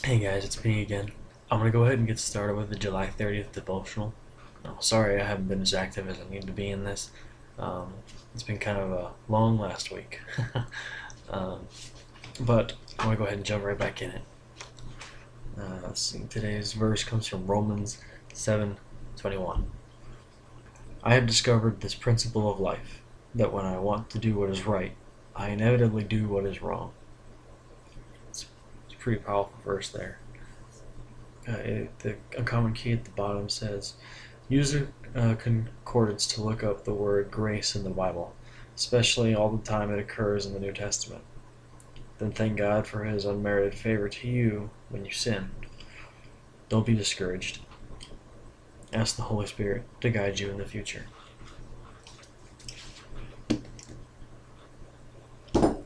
Hey guys, it's me again. I'm gonna go ahead and get started with the July 30th devotional. Sorry I haven't been as active as I need to be in this. Um, it's been kind of a long last week. um, but I'm gonna go ahead and jump right back in it. Let's see. Today's verse comes from Romans 7:21. I have discovered this principle of life, that when I want to do what is right, I inevitably do what is wrong. It's a pretty powerful verse there. A common key at the bottom says, use a concordance to look up the word grace in the Bible, especially all the time it occurs in the New Testament. Then thank God for his unmerited favor to you when you sin. Don't be discouraged. Ask the Holy Spirit to guide you in the future.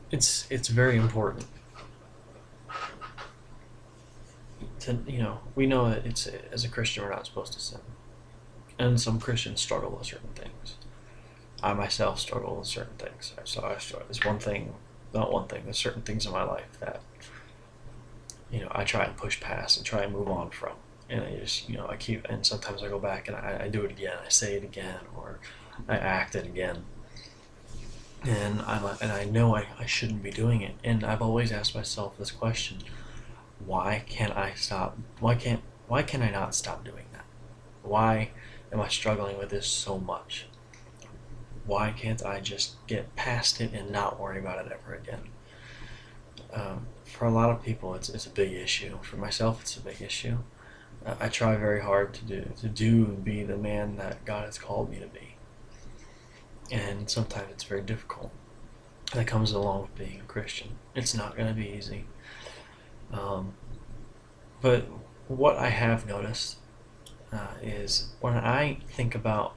It's very important to, we know that it's, as a Christian, we're not supposed to sin. And some Christians struggle with certain things. I myself struggle with certain things. So I struggle. There's one thing, not one thing. There's certain things in my life that I try and push past and try and move on from. And I just I keep, and sometimes I go back and I do it again. I say it again, or I act it again. And I know I shouldn't be doing it. And I've always asked myself this question: why can't I stop? Why can I not stop doing that? Why am I struggling with this so much? Why can't I just get past it and not worry about it ever again? For a lot of people, it's a big issue. For myself, it's a big issue. I try very hard to do and be the man that God has called me to be, and sometimes it's very difficult. That comes along with being a Christian. It's not going to be easy. But what I have noticed is when I think about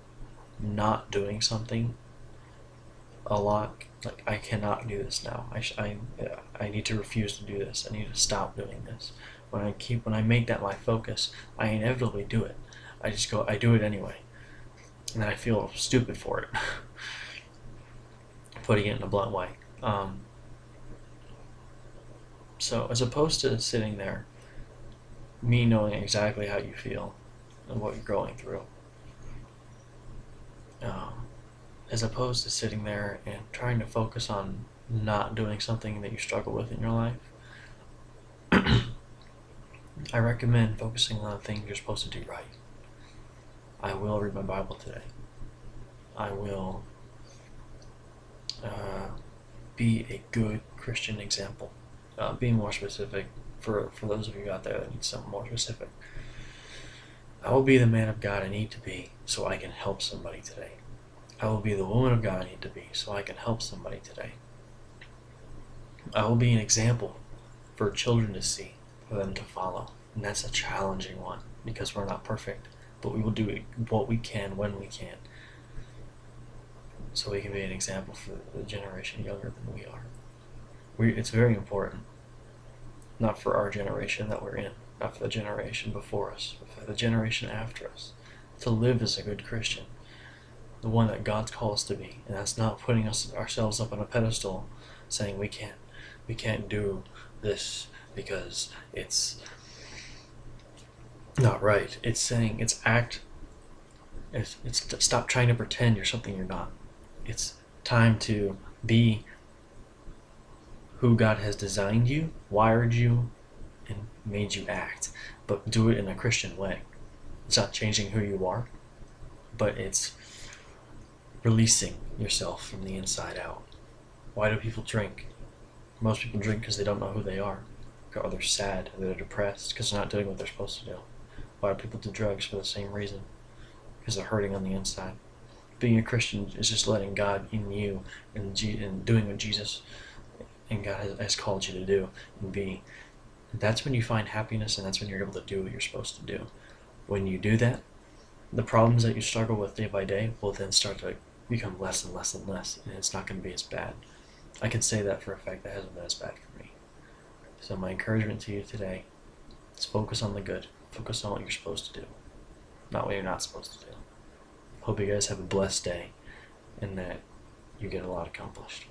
not doing something a lot, like I cannot do this now. I need to refuse to do this. I need to stop doing this. When I make that my focus, I inevitably do it. I do it anyway, and then I feel stupid for it. Putting it in a blunt way. So as opposed to sitting there, me knowing exactly how you feel and what you're going through, um, as opposed to sitting there and trying to focus on not doing something that you struggle with in your life, I recommend focusing on the things you're supposed to do right. I will read my Bible today. I will be a good Christian example. Being more specific, for those of you out there that need something more specific, I will be the man of God I need to be so I can help somebody today. I will be the woman of God I need to be so I can help somebody today. I will be an example for children to see, for them to follow. And that's a challenging one because we're not perfect, but we will do what we can when we can, so we can be an example for the generation younger than we are. It's very important, not for our generation that we're in, not for the generation before us, but for the generation after us, to live as a good Christian, the one that God's called us to be. And that's not putting ourselves up on a pedestal saying we can't do this because it's not right. It's saying it's stop trying to pretend you're something you're not. It's time to be who God has designed you, wired you, and made you act, but do it in a Christian way. It's not changing who you are, but it's releasing yourself from the inside out. Why do people drink? Most people drink because they don't know who they are, or they're sad, or they're depressed because they're not doing what they're supposed to do. Why do people do drugs? For the same reason, because they're hurting on the inside. Being a Christian is just letting God in you and doing what Jesus and God has called you to do and be. That's when you find happiness, and that's when you're able to do what you're supposed to do. When you do that, the problems that you struggle with day by day will then start to become less and less and less, and it's not going to be as bad. I can say that for a fact. That hasn't been as bad for me. So my encouragement to you today is focus on the good. Focus on what you're supposed to do, not what you're not supposed to do. Hope you guys have a blessed day and that you get a lot accomplished.